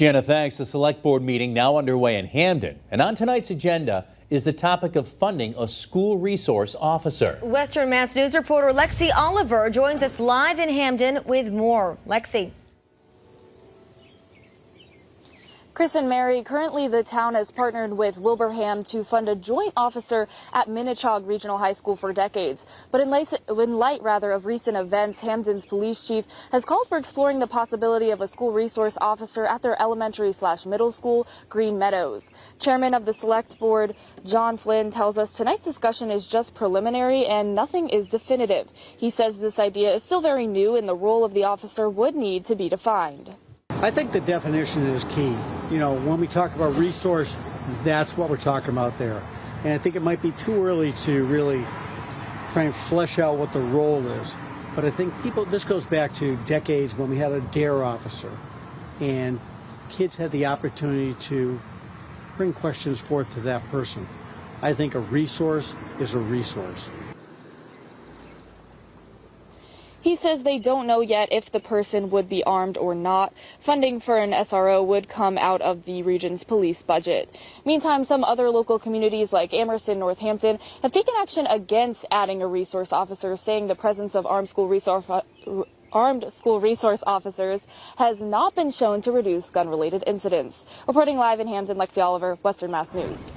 Gianna, thanks. The Select Board meeting now underway in Hampden. And on tonight's agenda is the topic of funding a school resource officer. Western Mass News reporter Lexi Oliver joins us live in Hampden with more. Lexi. Chris and Mary, currently the town has partnered with Wilbraham to fund a joint officer at Minnechaug Regional High School for decades. But in light of recent events, Hampden's police chief has called for exploring the possibility of a school resource officer at their elementary/middle school, Green Meadows. Chairman of the Select Board, John Flynn, tells us tonight's discussion is just preliminary and nothing is definitive. He says this idea is still very new and the role of the officer would need to be defined. I think the definition is key. You know, when we talk about resource, that's what we're talking about there. And I think it might be too early to really try and flesh out what the role is. But I think this goes back to decades when we had a DARE officer and kids had the opportunity to bring questions forth to that person. I think a resource is a resource. He says they don't know yet if the person would be armed or not. Funding for an SRO would come out of the region's police budget. Meantime, some other local communities like Amherst and Northampton have taken action against adding a resource officer, saying the presence of armed school resource officers has not been shown to reduce gun-related incidents. Reporting live in Hampden, Lexi Oliver, Western Mass News.